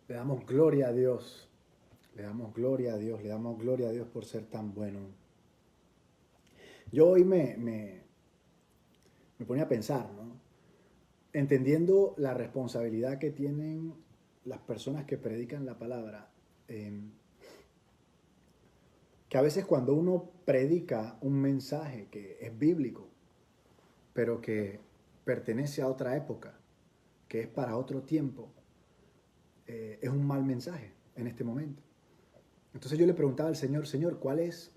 Le damos gloria a Dios. Le damos gloria a Dios. Le damos gloria a Dios por ser tan bueno. Yo hoy me ponía a pensar, ¿no? Entendiendo la responsabilidad que tienen las personas que predican la palabra, eh, que a veces cuando uno predica un mensaje que es bíblico, pero que pertenece a otra época, que es para otro tiempo, es un mal mensaje en este momento. Entonces yo le preguntaba al Señor, Señor, ¿cuál es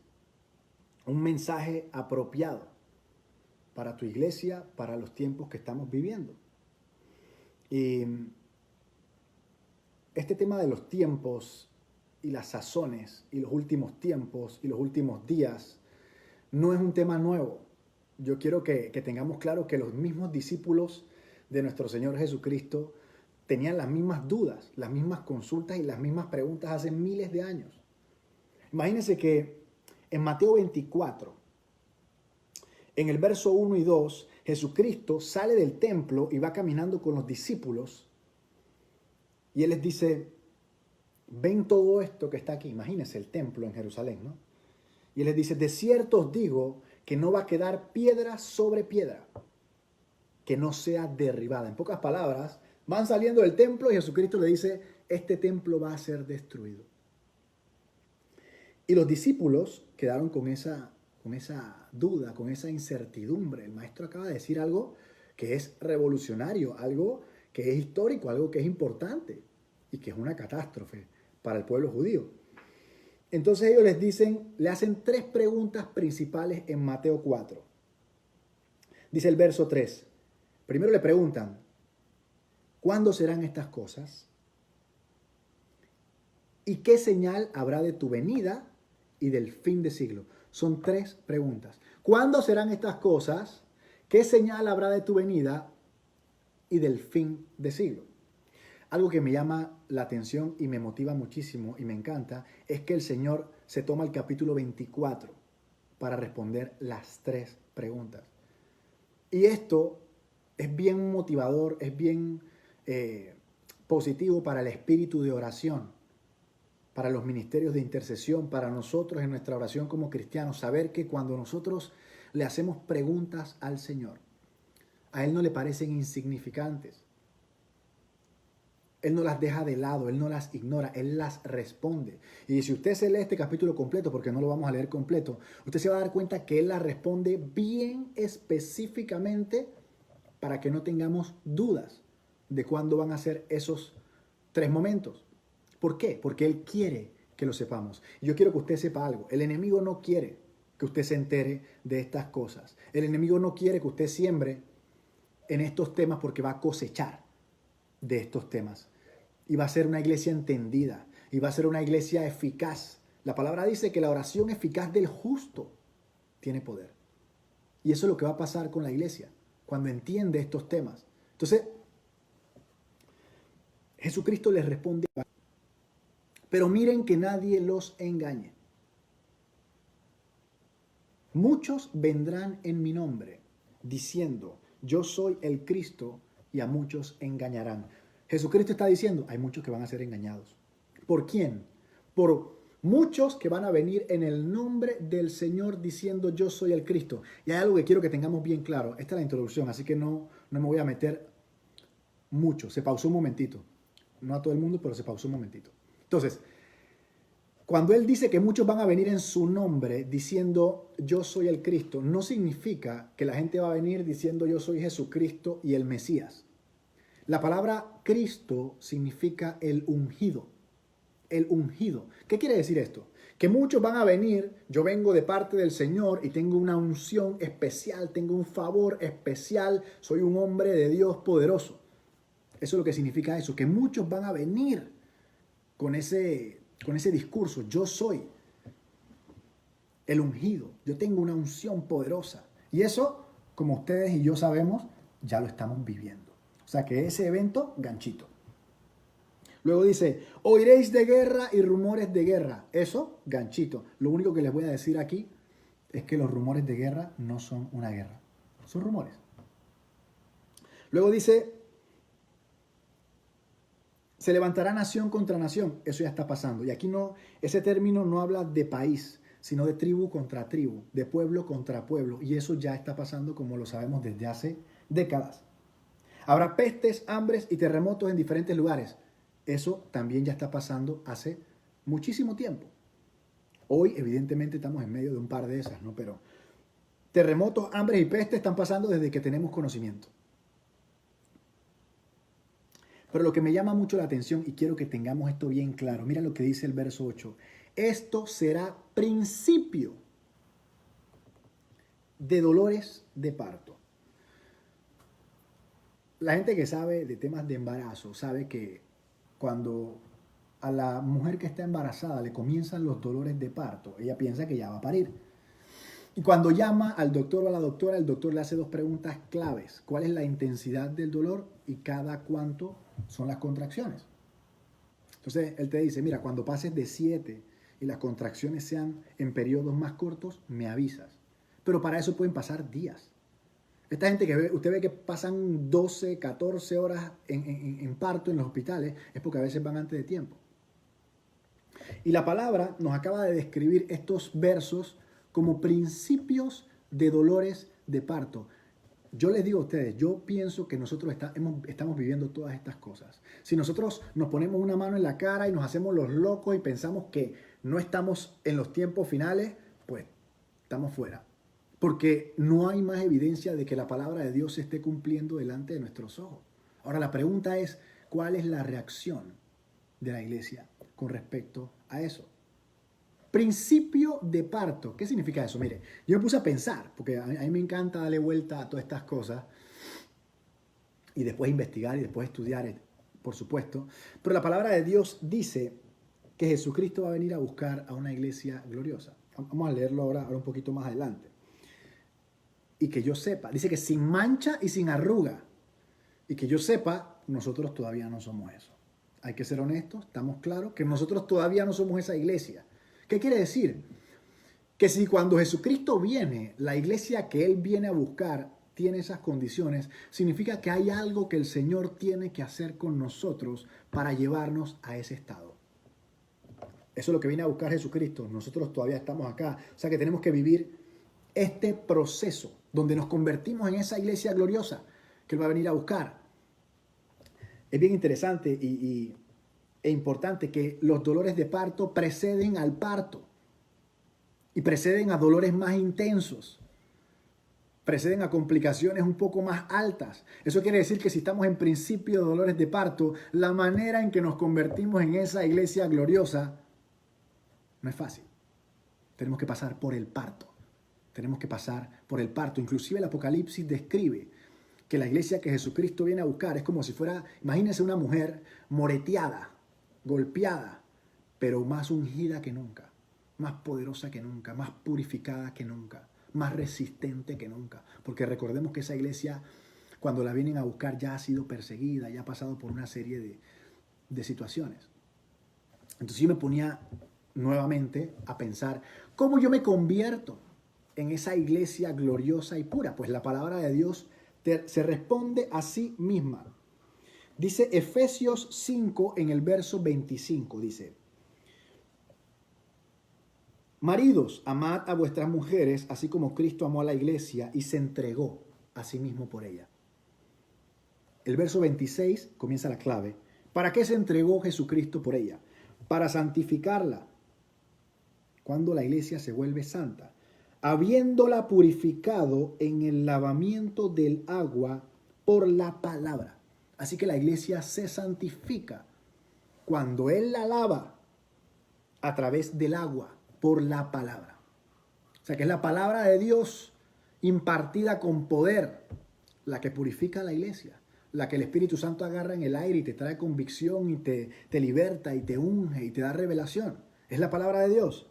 un mensaje apropiado para tu iglesia, para los tiempos que estamos viviendo? Y este tema de los tiempos y las sazones y los últimos tiempos y los últimos días no es un tema nuevo. Yo quiero que tengamos claro que los mismos discípulos de nuestro Señor Jesucristo tenían las mismas dudas, las mismas consultas y las mismas preguntas hace miles de años. Imagínense que en Mateo 24, en el verso 1 y 2, Jesucristo sale del templo y va caminando con los discípulos y Él les dice, ven todo esto que está aquí. Imagínense el templo en Jerusalén, ¿no? Y Él les dice, de cierto os digo que no va a quedar piedra sobre piedra que no sea derribada. En pocas palabras, van saliendo del templo y Jesucristo le dice, este templo va a ser destruido. Y los discípulos quedaron con esa duda, con esa incertidumbre. El maestro acaba de decir algo que es revolucionario, algo que es histórico, algo que es importante y que es una catástrofe para el pueblo judío. Entonces ellos les dicen, le hacen tres preguntas principales en Mateo 4. Dice el verso 3. Primero le preguntan, ¿cuándo serán estas cosas? ¿Y qué señal habrá de tu venida y del fin de siglo? Son tres preguntas. ¿Cuándo serán estas cosas? ¿Qué señal habrá de tu venida y del fin de siglo? Algo que me llama la atención y me motiva muchísimo y me encanta es que el Señor se toma el capítulo 24 para responder las tres preguntas. Y esto es bien motivador, es bien positivo para el espíritu de oración, para los ministerios de intercesión, para nosotros en nuestra oración como cristianos, saber que cuando nosotros le hacemos preguntas al Señor, a Él no le parecen insignificantes. Él no las deja de lado, Él no las ignora, Él las responde. Y si usted se lee este capítulo completo, porque no lo vamos a leer completo, usted se va a dar cuenta que Él las responde bien específicamente para que no tengamos dudas de cuándo van a ser esos tres momentos. ¿Por qué? Porque Él quiere que lo sepamos. Y yo quiero que usted sepa algo. El enemigo no quiere que usted se entere de estas cosas. El enemigo no quiere que usted siembre en estos temas porque va a cosechar de estos temas. Y va a ser una iglesia entendida. Y va a ser una iglesia eficaz. La palabra dice que la oración eficaz del justo tiene poder. Y eso es lo que va a pasar con la iglesia cuando entiende estos temas. Entonces, Jesucristo les responde, pero miren que nadie los engañe. Muchos vendrán en mi nombre diciendo, yo soy el Cristo, y a muchos engañarán. Jesucristo está diciendo, hay muchos que van a ser engañados. ¿Por quién? Por muchos que van a venir en el nombre del Señor diciendo, yo soy el Cristo. Y hay algo que quiero que tengamos bien claro. Esta es la introducción, así que no me voy a meter mucho. Se pausó un momentito. No a todo el mundo, pero se pausó un momentito. Entonces, cuando Él dice que muchos van a venir en su nombre diciendo yo soy el Cristo, no significa que la gente va a venir diciendo yo soy Jesucristo y el Mesías. La palabra Cristo significa el ungido. El ungido. ¿Qué quiere decir esto? Que muchos van a venir, yo vengo de parte del Señor y tengo una unción especial, tengo un favor especial, soy un hombre de Dios poderoso. Eso es lo que significa eso, que muchos van a venir con ese discurso, yo soy el ungido, yo tengo una unción poderosa. Y eso, como ustedes y yo sabemos, ya lo estamos viviendo. O sea que ese evento, ganchito. Luego dice, oiréis de guerra y rumores de guerra. Eso, ganchito. Lo único que les voy a decir aquí es que los rumores de guerra no son una guerra, son rumores. Luego dice, Se levantará nación contra nación. Eso ya está pasando. Y aquí no, ese término no habla de país, sino de tribu contra tribu, de pueblo contra pueblo. Y eso ya está pasando, como lo sabemos, desde hace décadas. Habrá pestes, hambres y terremotos en diferentes lugares. Eso también ya está pasando hace muchísimo tiempo. Hoy, evidentemente, estamos en medio de un par de esas, ¿no? Pero terremotos, hambres y pestes están pasando desde que tenemos conocimiento. Pero lo que me llama mucho la atención, y quiero que tengamos esto bien claro, mira lo que dice el verso 8. Esto será principio de dolores de parto. La gente que sabe de temas de embarazo sabe que cuando a la mujer que está embarazada le comienzan los dolores de parto, ella piensa que ya va a parir. Y cuando llama al doctor o a la doctora, el doctor le hace dos preguntas claves. ¿Cuál es la intensidad del dolor y cada cuánto son las contracciones? Entonces, él te dice, mira, cuando pases de 7 y las contracciones sean en periodos más cortos, me avisas. Pero para eso pueden pasar días. Esta gente que usted ve que pasan 12, 14 horas en parto en los hospitales, es porque a veces van antes de tiempo. Y la palabra nos acaba de describir estos versos como principios de dolores de parto. Yo les digo a ustedes, yo pienso que nosotros estamos viviendo todas estas cosas. Si nosotros nos ponemos una mano en la cara y nos hacemos los locos y pensamos que no estamos en los tiempos finales, pues estamos fuera. Porque no hay más evidencia de que la palabra de Dios se esté cumpliendo delante de nuestros ojos. Ahora la pregunta es, ¿cuál es la reacción de la iglesia con respecto a eso? Principio de parto. ¿Qué significa eso? Mire, yo me puse a pensar, porque a mí me encanta darle vuelta a todas estas cosas y después investigar y después estudiar, por supuesto. Pero la palabra de Dios dice que Jesucristo va a venir a buscar a una iglesia gloriosa. Vamos a leerlo ahora un poquito más adelante. Y que yo sepa, dice que sin mancha y sin arruga. Y que yo sepa, nosotros todavía no somos eso. Hay que ser honestos, estamos claros que nosotros todavía no somos esa iglesia. ¿Qué quiere decir? Que si cuando Jesucristo viene, la iglesia que Él viene a buscar tiene esas condiciones, significa que hay algo que el Señor tiene que hacer con nosotros para llevarnos a ese estado. Eso es lo que viene a buscar Jesucristo. Nosotros todavía estamos acá. O sea que tenemos que vivir este proceso donde nos convertimos en esa iglesia gloriosa que Él va a venir a buscar. Es bien interesante e importante que los dolores de parto preceden al parto y preceden a dolores más intensos, preceden a complicaciones un poco más altas. Eso quiere decir que si estamos en principio de dolores de parto, la manera en que nos convertimos en esa iglesia gloriosa no es fácil. Tenemos que pasar por el parto. Tenemos que pasar por el parto. Inclusive el Apocalipsis describe que la iglesia que Jesucristo viene a buscar es como si fuera, imagínense una mujer moreteada, golpeada, pero más ungida que nunca, más poderosa que nunca, más purificada que nunca, más resistente que nunca. Porque recordemos que esa iglesia, cuando la vienen a buscar, ya ha sido perseguida, ya ha pasado por una serie de situaciones. Entonces yo me ponía nuevamente a pensar, ¿cómo yo me convierto en esa iglesia gloriosa y pura? Pues la palabra de Dios se responde a sí misma. Dice Efesios 5 en el verso 25, dice: maridos, amad a vuestras mujeres, así como Cristo amó a la iglesia y se entregó a sí mismo por ella. El verso 26 comienza la clave. ¿Para qué se entregó Jesucristo por ella? Para santificarla. Cuando la iglesia se vuelve santa, habiéndola purificado en el lavamiento del agua por la palabra. Así que la iglesia se santifica cuando Él la lava a través del agua por la palabra. O sea que es la palabra de Dios impartida con poder la que purifica a la iglesia, la que el Espíritu Santo agarra en el aire y te trae convicción y te liberta y te unge y te da revelación. Es la palabra de Dios.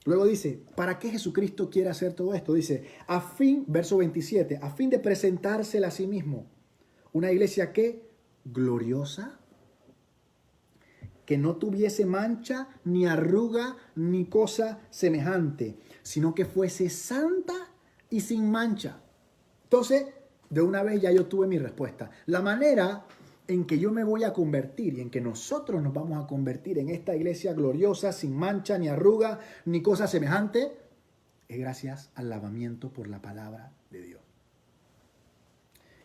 Luego dice, ¿para qué Jesucristo quiere hacer todo esto? Dice, verso 27, a fin de presentársela a sí mismo. Una iglesia que gloriosa, que no tuviese mancha, ni arruga, ni cosa semejante, sino que fuese santa y sin mancha. Entonces, de una vez ya yo tuve mi respuesta. La manera en que yo me voy a convertir y en que nosotros nos vamos a convertir en esta iglesia gloriosa, sin mancha, ni arruga, ni cosa semejante, es gracias al lavamiento por la palabra de Dios.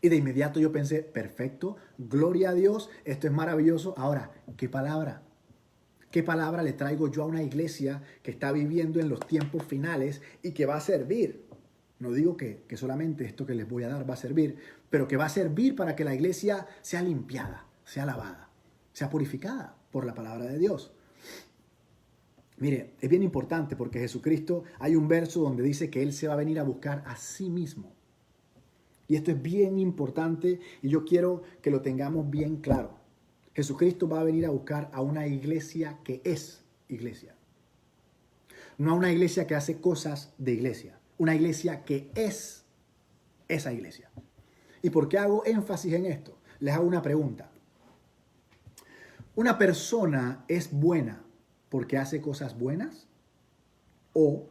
Y de inmediato yo pensé, perfecto, gloria a Dios, esto es maravilloso. Ahora, ¿qué palabra? ¿Qué palabra le traigo yo a una iglesia que está viviendo en los tiempos finales y que va a servir? No digo que solamente esto que les voy a dar va a servir, pero que va a servir para que la iglesia sea limpiada, sea lavada, sea purificada por la palabra de Dios. Mire, es bien importante porque Jesucristo, hay un verso donde dice que Él se va a venir a buscar a sí mismo. Y esto es bien importante y yo quiero que lo tengamos bien claro. Jesucristo va a venir a buscar a una iglesia que es iglesia. No a una iglesia que hace cosas de iglesia. Una iglesia que es esa iglesia. ¿Y por qué hago énfasis en esto? Les hago una pregunta. ¿Una persona es buena porque hace cosas buenas o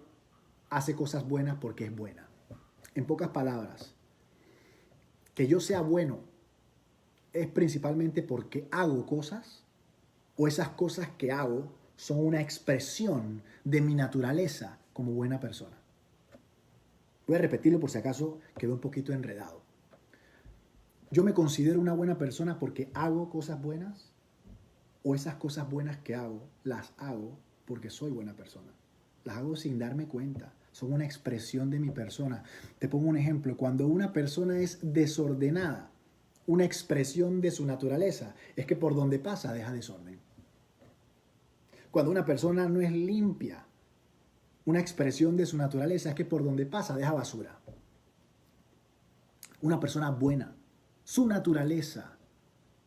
hace cosas buenas porque es buena? En pocas palabras, que yo sea bueno es principalmente porque hago cosas o esas cosas que hago son una expresión de mi naturaleza como buena persona. Voy a repetirlo por si acaso quedó un poquito enredado. ¿Yo me considero una buena persona porque hago cosas buenas? ¿O esas cosas buenas que hago, las hago porque soy buena persona? Las hago sin darme cuenta. Son una expresión de mi persona. Te pongo un ejemplo. Cuando una persona es desordenada, una expresión de su naturaleza es que por donde pasa deja desorden. Cuando una persona no es limpia, una expresión de su naturaleza es que por donde pasa deja basura. Una persona buena, su naturaleza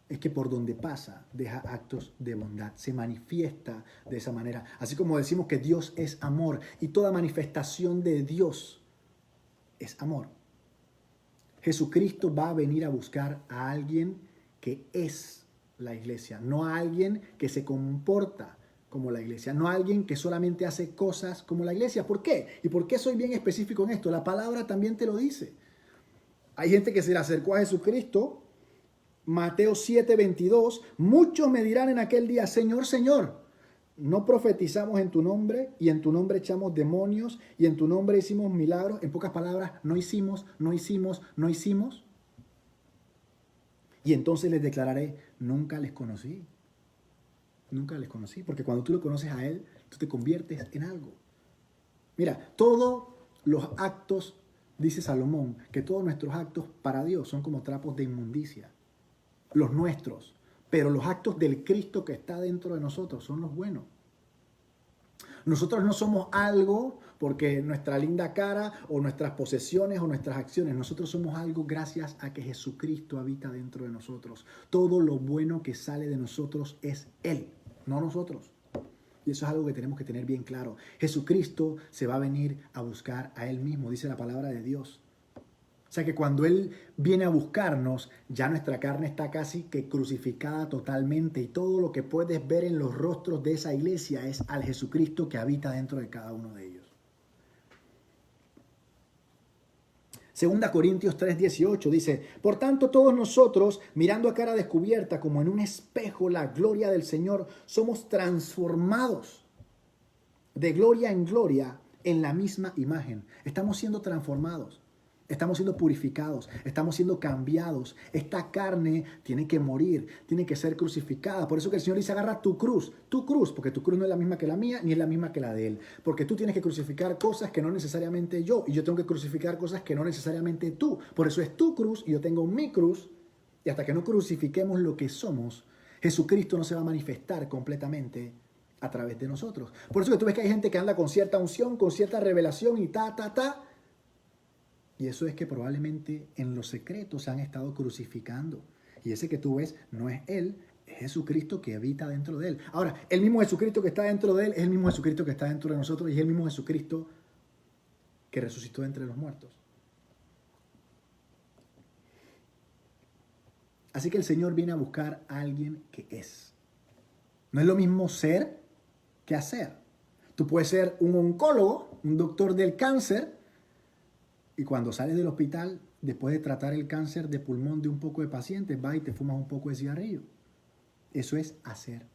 es que por donde pasa deja actos de bondad, se manifiesta de esa manera. Así como decimos que Dios es amor y toda manifestación de Dios es amor. Jesucristo va a venir a buscar a alguien que es la iglesia, no a alguien que se comporta como la iglesia, no a alguien que solamente hace cosas como la iglesia. ¿Por qué? ¿Y por qué soy bien específico en esto? La palabra también te lo dice. Hay gente que se le acercó a Jesucristo, Mateo 7:22, muchos me dirán en aquel día, Señor, Señor, ¿no profetizamos en tu nombre y en tu nombre echamos demonios y en tu nombre hicimos milagros? En pocas palabras, no hicimos. Y entonces les declararé, nunca les conocí. Nunca les conocí, porque cuando tú lo conoces a Él, tú te conviertes en algo. Mira, todos los actos, dice Salomón, que todos nuestros actos para Dios son como trapos de inmundicia. Los nuestros, pero los actos del Cristo que está dentro de nosotros son los buenos. Nosotros no somos algo porque nuestra linda cara o nuestras posesiones o nuestras acciones. Nosotros somos algo gracias a que Jesucristo habita dentro de nosotros. Todo lo bueno que sale de nosotros es Él, no nosotros. Y eso es algo que tenemos que tener bien claro. Jesucristo se va a venir a buscar a Él mismo, dice la palabra de Dios. O sea que cuando Él viene a buscarnos, ya nuestra carne está casi que crucificada totalmente y todo lo que puedes ver en los rostros de esa iglesia es al Jesucristo que habita dentro de cada uno de ellos. 2 Corintios 3:18 dice, por tanto todos nosotros, mirando a cara descubierta como en un espejo la gloria del Señor, somos transformados de gloria en gloria en la misma imagen. Estamos siendo transformados. Estamos siendo purificados, estamos siendo cambiados. Esta carne tiene que morir, tiene que ser crucificada. Por eso que el Señor dice, agarra tu cruz, porque tu cruz no es la misma que la mía, ni es la misma que la de Él. Porque tú tienes que crucificar cosas que no necesariamente yo, y yo tengo que crucificar cosas que no necesariamente tú. Por eso es tu cruz, y yo tengo mi cruz, y hasta que no crucifiquemos lo que somos, Jesucristo no se va a manifestar completamente a través de nosotros. Por eso que tú ves que hay gente que anda con cierta unción, con cierta revelación y y eso es que probablemente en los secretos se han estado crucificando. Y ese que tú ves no es Él, es Jesucristo que habita dentro de Él. Ahora, el mismo Jesucristo que está dentro de Él es el mismo Jesucristo que está dentro de nosotros y es el mismo Jesucristo que resucitó entre los muertos. Así que el Señor viene a buscar a alguien que es. No es lo mismo ser que hacer. Tú puedes ser un oncólogo, un doctor del cáncer, y cuando sales del hospital después de tratar el cáncer de pulmón de un poco de pacientes, vas y te fumas un poco de cigarrillo. Eso es hacer.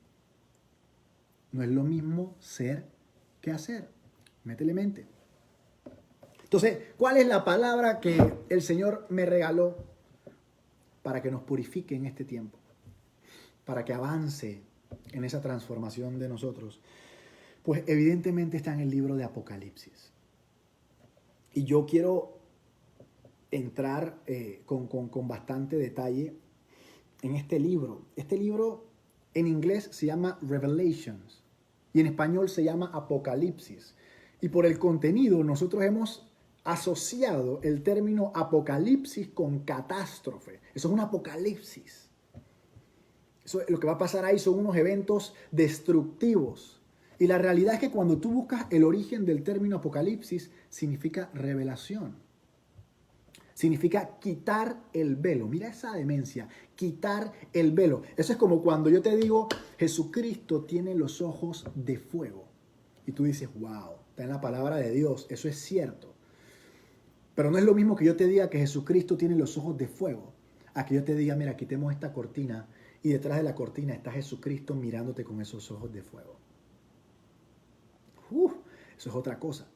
No es lo mismo ser que hacer. Métele mente. Entonces, ¿cuál es la palabra que el Señor me regaló para que nos purifique en este tiempo? Para que avance en esa transformación de nosotros. Pues evidentemente está en el libro de Apocalipsis. Y yo quiero entrar con bastante detalle en este libro. Este libro en inglés se llama Revelations y en español se llama Apocalipsis. Y por el contenido nosotros hemos asociado el término apocalipsis con catástrofe. Eso es un apocalipsis. Eso, lo que va a pasar ahí son unos eventos destructivos. Y la realidad es que cuando tú buscas el origen del término apocalipsis, significa revelación. Significa quitar el velo. Mira esa demencia, quitar el velo. Eso es como cuando yo te digo, Jesucristo tiene los ojos de fuego. Y tú dices, wow, está en la palabra de Dios, eso es cierto. Pero no es lo mismo que yo te diga que Jesucristo tiene los ojos de fuego, a que yo te diga, mira, quitemos esta cortina y detrás de la cortina está Jesucristo mirándote con esos ojos de fuego. Eso es otra cosa.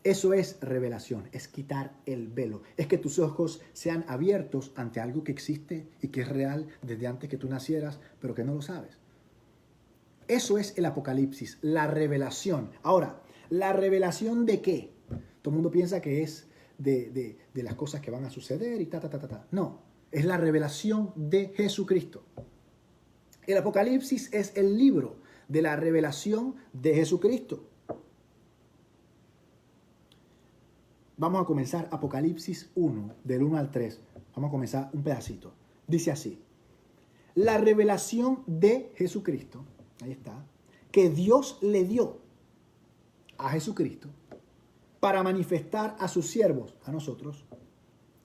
Eso es revelación, es quitar el velo. Es que tus ojos sean abiertos ante algo que existe y que es real desde antes que tú nacieras, pero que no lo sabes. Eso es el apocalipsis, la revelación. Ahora, ¿la revelación de qué? Todo el mundo piensa que es de las cosas que van a suceder y ta. No, es la revelación de Jesucristo. El Apocalipsis es el libro de la revelación de Jesucristo. Vamos a comenzar Apocalipsis 1, del 1 al 3. Vamos a comenzar un pedacito. Dice así: la revelación de Jesucristo, ahí está, que Dios le dio a Jesucristo para manifestar a sus siervos, a nosotros,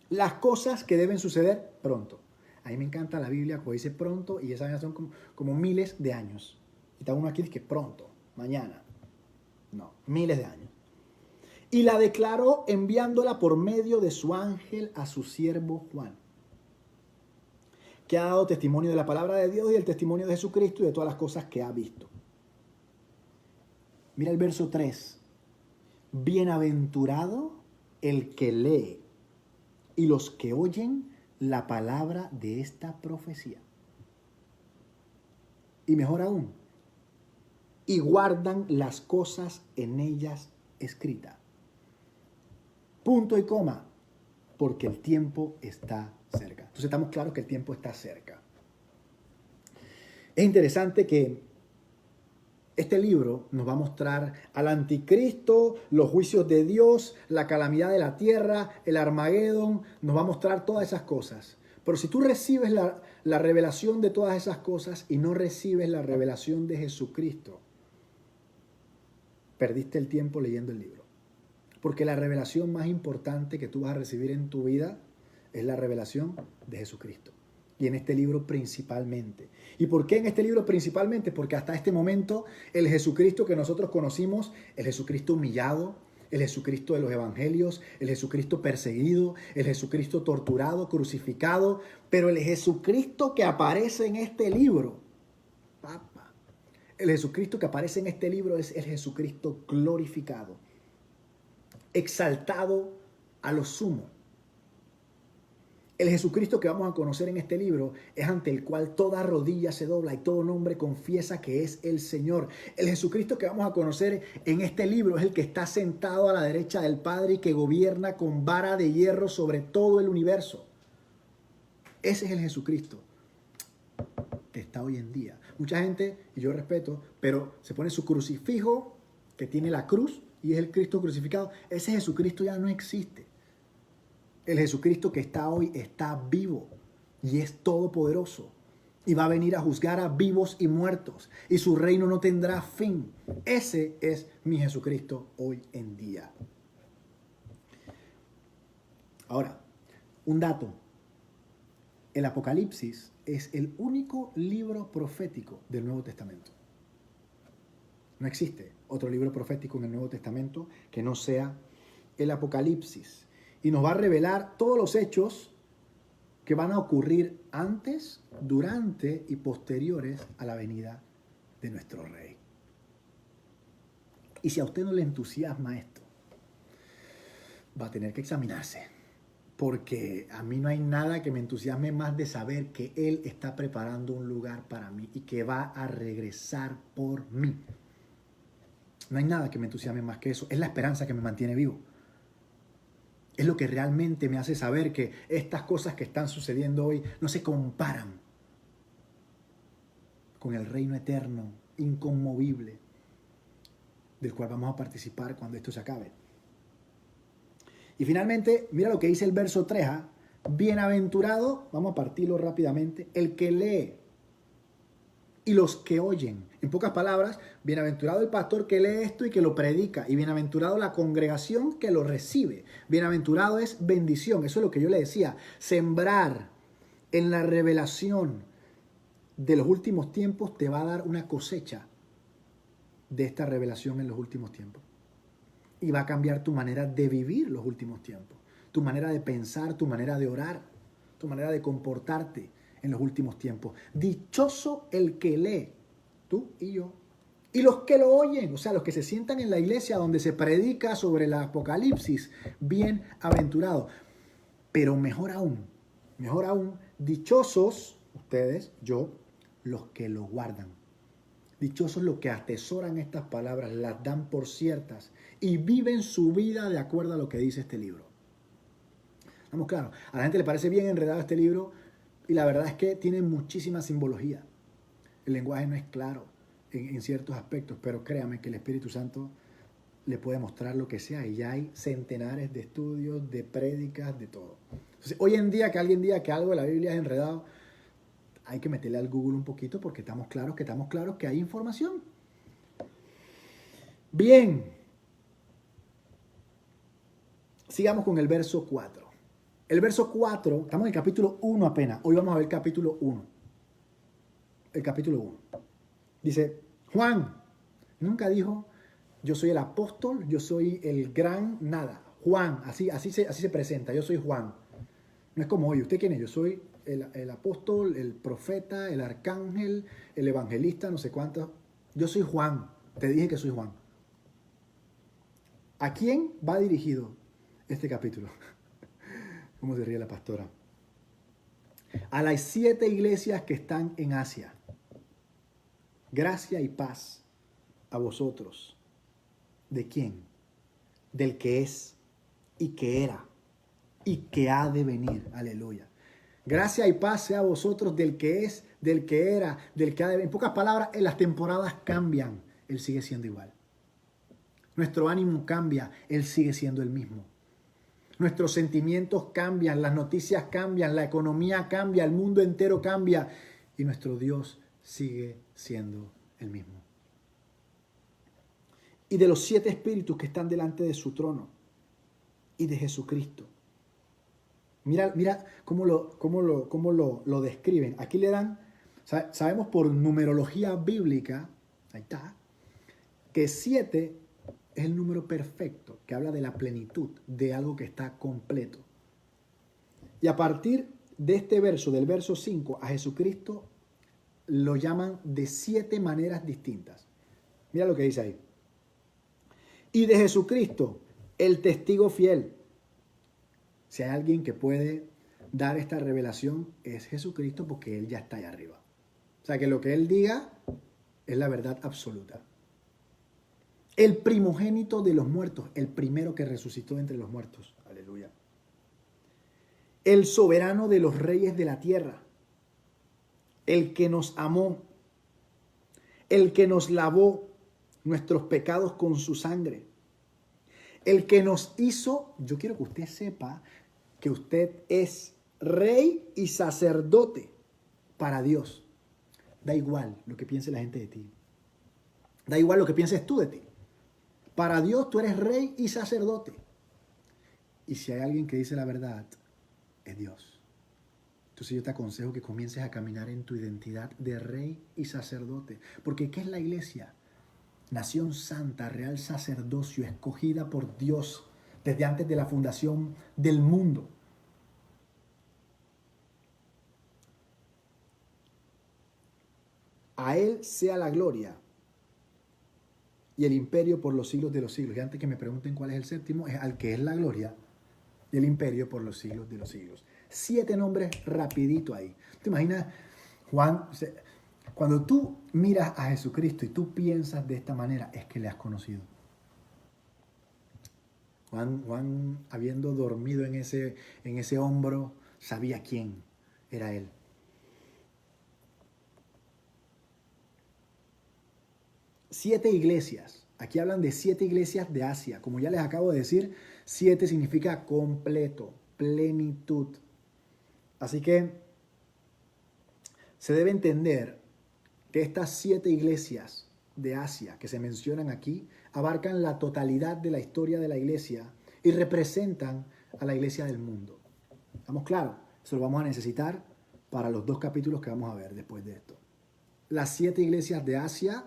las cosas que deben suceder pronto. A mí me encanta la Biblia cuando dice pronto y esas son como miles de años. Y está uno aquí que pronto, mañana. No, miles de años. Y la declaró enviándola por medio de su ángel a su siervo Juan, que ha dado testimonio de la palabra de Dios y el testimonio de Jesucristo y de todas las cosas que ha visto. Mira el verso 3. Bienaventurado el que lee y los que oyen la palabra de esta profecía. Y mejor aún, y guardan las cosas en ellas escritas. Punto y coma, porque el tiempo está cerca. Entonces estamos claros que el tiempo está cerca. Es interesante que este libro nos va a mostrar al anticristo, los juicios de Dios, la calamidad de la tierra, el Armagedón, nos va a mostrar todas esas cosas. Pero si tú recibes la revelación de todas esas cosas y no recibes la revelación de Jesucristo, perdiste el tiempo leyendo el libro. Porque la revelación más importante que tú vas a recibir en tu vida es la revelación de Jesucristo. Y en este libro principalmente. ¿Y por qué en este libro principalmente? Porque hasta este momento el Jesucristo que nosotros conocimos, el Jesucristo humillado, el Jesucristo de los evangelios, el Jesucristo perseguido, el Jesucristo torturado, crucificado, pero el Jesucristo que aparece en este libro, el Jesucristo que aparece en este libro es el Jesucristo glorificado, exaltado a lo sumo. El Jesucristo que vamos a conocer en este libro es ante el cual toda rodilla se dobla y todo nombre confiesa que es el Señor. El Jesucristo que vamos a conocer en este libro es el que está sentado a la derecha del Padre y que gobierna con vara de hierro sobre todo el universo. Ese es el Jesucristo que está hoy en día. Mucha gente, y yo respeto, pero se pone su crucifijo que tiene la cruz y es el Cristo crucificado. Ese Jesucristo ya no existe. El Jesucristo que está hoy está vivo y es todopoderoso. Y va a venir a juzgar a vivos y muertos. Y su reino no tendrá fin. Ese es mi Jesucristo hoy en día. Ahora, un dato. El Apocalipsis es el único libro profético del Nuevo Testamento. No existe otro libro profético en el Nuevo Testamento que no sea el Apocalipsis. y nos va a revelar todos los hechos que van a ocurrir antes, durante y posteriores a la venida de nuestro Rey. Y si a usted no le entusiasma esto, va a tener que examinarse, porque a mí no hay nada que me entusiasme más de saber que Él está preparando un lugar para mí y que va a regresar por mí. No hay nada que me entusiasme más que eso. Es la esperanza que me mantiene vivo. Es lo que realmente me hace saber que estas cosas que están sucediendo hoy no se comparan con el reino eterno, inconmovible, del cual vamos a participar cuando esto se acabe. Y finalmente, mira lo que dice el verso 3. Bienaventurado, vamos a partirlo rápidamente, el que lee y los que oyen. En pocas palabras, bienaventurado el pastor que lee esto y que lo predica. Y bienaventurado la congregación que lo recibe. Bienaventurado es bendición. Eso es lo que yo le decía. Sembrar en la revelación de los últimos tiempos te va a dar una cosecha de esta revelación en los últimos tiempos. Y va a cambiar tu manera de vivir los últimos tiempos. Tu manera de pensar, tu manera de orar, tu manera de comportarte en los últimos tiempos. Dichoso el que lee, tú y yo. Y los que lo oyen, o sea, los que se sientan en la iglesia donde se predica sobre el Apocalipsis, bienaventurados. Pero mejor aún, dichosos ustedes, yo, los que lo guardan. Dichosos los que atesoran estas palabras, las dan por ciertas y viven su vida de acuerdo a lo que dice este libro. Vamos, claro, a la gente le parece bien enredado este libro y la verdad es que tiene muchísima simbología. El lenguaje no es claro en ciertos aspectos, pero créame que el Espíritu Santo le puede mostrar lo que sea y ya hay centenares de estudios, de prédicas, de todo. Entonces, hoy en día que alguien diga que algo de la Biblia es enredado, hay que meterle al Google un poquito porque estamos claros que hay información. Bien. Sigamos con el verso 4. El verso 4, estamos en el capítulo 1 apenas. Hoy vamos a ver el capítulo 1. El capítulo 1. Dice, Juan, nunca dijo, yo soy el apóstol, yo soy el gran nada. Juan, así se presenta, yo soy Juan. No es como, oye, ¿usted quién es? Yo soy el apóstol, el profeta, el arcángel, el evangelista, no sé cuántos. Yo soy Juan, te dije que soy Juan. ¿A quién va dirigido este capítulo? ¿Cómo se ríe la pastora? A las 7 iglesias que están en Asia. Gracia y paz a vosotros. ¿De quién? Del que es y que era y que ha de venir. Aleluya. Gracia y paz sea a vosotros del que es, del que era, del que ha de venir. En pocas palabras, las temporadas cambian. Él sigue siendo igual. Nuestro ánimo cambia. Él sigue siendo el mismo. Nuestros sentimientos cambian, las noticias cambian, la economía cambia, el mundo entero cambia y nuestro Dios sigue siendo el mismo. Y de los 7 espíritus que están delante de su trono y de Jesucristo. Mira cómo lo describen. Aquí le dan, sabemos por numerología bíblica, ahí está, que 7 es el número perfecto, que habla de la plenitud, de algo que está completo. Y a partir de este verso, del verso 5, a Jesucristo lo llaman de 7 maneras distintas. Mira lo que dice ahí. Y de Jesucristo, el testigo fiel. Si hay alguien que puede dar esta revelación, es Jesucristo, porque Él ya está allá arriba. O sea que lo que Él diga es la verdad absoluta. El primogénito de los muertos, el primero que resucitó entre los muertos. Aleluya. El soberano de los reyes de la tierra. El que nos amó. El que nos lavó nuestros pecados con su sangre. El que nos hizo, yo quiero que usted sepa que usted es rey y sacerdote para Dios. Da igual lo que piense la gente de ti. Da igual lo que pienses tú de ti. Para Dios tú eres rey y sacerdote. Y si hay alguien que dice la verdad, es Dios. Entonces yo te aconsejo que comiences a caminar en tu identidad de rey y sacerdote. Porque ¿qué es la iglesia? Nación santa, real sacerdocio, escogida por Dios, desde antes de la fundación del mundo. A Él sea la gloria y el imperio por los siglos de los siglos. Y antes que me pregunten cuál es el séptimo, es al que es la gloria y el imperio por los siglos de los siglos. 7 nombres rapidito ahí. ¿Te imaginas, Juan? Cuando tú miras a Jesucristo y tú piensas de esta manera, es que le has conocido. Juan habiendo dormido en ese hombro, sabía quién era Él. Siete iglesias. Aquí hablan de 7 iglesias de Asia. Como ya les acabo de decir, 7 significa completo, plenitud. Así que se debe entender que estas 7 iglesias de Asia que se mencionan aquí abarcan la totalidad de la historia de la iglesia y representan a la iglesia del mundo. ¿Estamos claros? Eso lo vamos a necesitar para los 2 capítulos que vamos a ver después de esto. Las 7 iglesias de Asia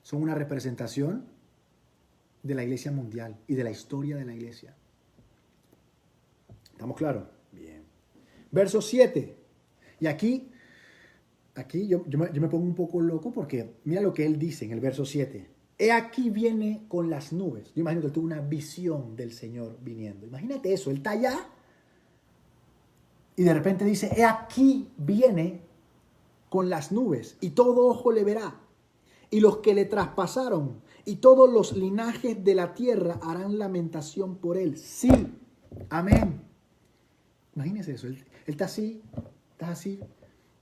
son una representación de la iglesia mundial y de la historia de la iglesia. ¿Estamos claros? Bien. Verso 7. Y aquí yo me pongo un poco loco porque mira lo que él dice en el verso 7. He aquí viene con las nubes. Yo imagino que él tuvo una visión del Señor viniendo. Imagínate eso, él está allá y de repente dice, he aquí viene con las nubes y todo ojo le verá. Y los que le traspasaron y todos los linajes de la tierra harán lamentación por él. Sí, amén. Imagínese eso, él está así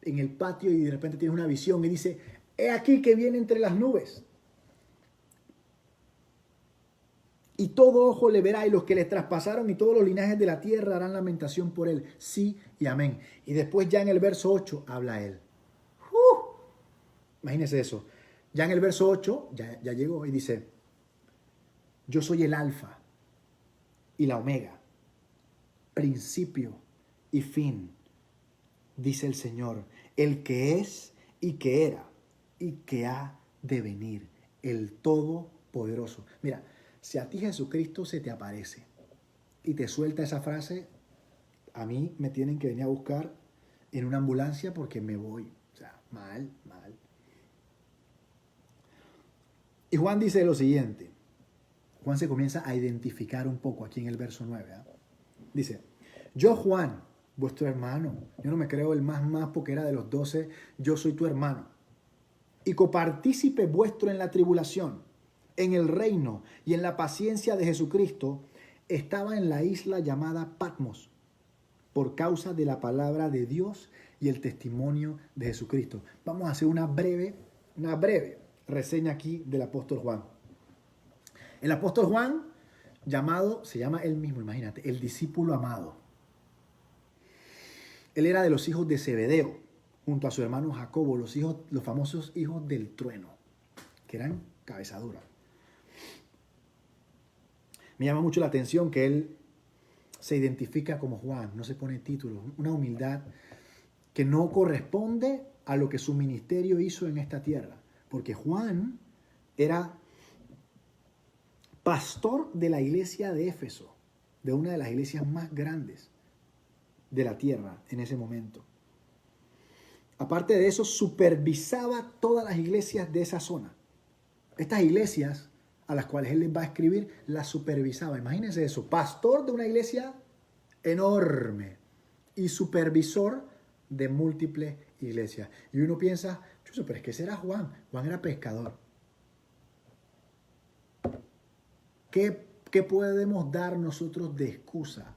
en el patio y de repente tiene una visión y dice, he aquí que viene entre las nubes. Y todo ojo le verá y los que le traspasaron y todos los linajes de la tierra harán lamentación por él. Sí y amén. Y después ya en el verso 8 habla él. Imagínese eso. Ya en el verso 8, ya llegó y dice, yo soy el alfa y la omega, principio y fin, dice el Señor, el que es y que era y que ha de venir, el Todopoderoso. Mira, si a ti Jesucristo se te aparece y te suelta esa frase, a mí me tienen que venir a buscar en una ambulancia porque me voy. O sea, mal. Y Juan dice lo siguiente. Juan se comienza a identificar un poco aquí en el verso 9. Dice, yo Juan, vuestro hermano, yo no me creo el más porque era de los 12, yo soy tu hermano. Y copartícipe vuestro en la tribulación, en el reino y en la paciencia de Jesucristo, estaba en la isla llamada Patmos, por causa de la palabra de Dios y el testimonio de Jesucristo. Vamos a hacer una breve reseña aquí del apóstol Juan. El apóstol Juan, se llama él mismo, imagínate, el discípulo amado. Él era de los hijos de Zebedeo, junto a su hermano Jacobo, los famosos hijos del trueno, que eran cabezaduras. Me llama mucho la atención que él se identifica como Juan, no se pone título, una humildad que no corresponde a lo que su ministerio hizo en esta tierra. Porque Juan era pastor de la iglesia de Éfeso, de una de las iglesias más grandes de la tierra en ese momento. Aparte de eso, supervisaba todas las iglesias de esa zona. Estas iglesias a las cuales él les va a escribir, las supervisaba. Imagínense eso, pastor de una iglesia enorme y supervisor de múltiples iglesias. Y uno piensa, pero es que ese era Juan. Juan era pescador. ¿Qué podemos dar nosotros de excusa?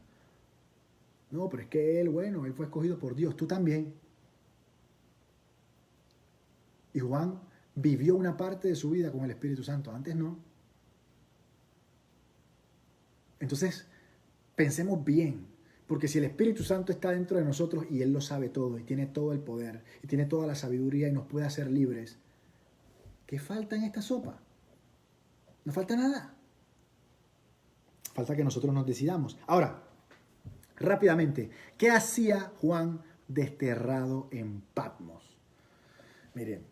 No, pero es que él fue escogido por Dios. Tú también. Y Juan vivió una parte de su vida con el Espíritu Santo. Antes no. Entonces, pensemos bien. Porque si el Espíritu Santo está dentro de nosotros y Él lo sabe todo y tiene todo el poder y tiene toda la sabiduría y nos puede hacer libres, ¿qué falta en esta sopa? No falta nada. Falta que nosotros nos decidamos. Ahora, rápidamente, ¿qué hacía Juan desterrado en Patmos? Miren,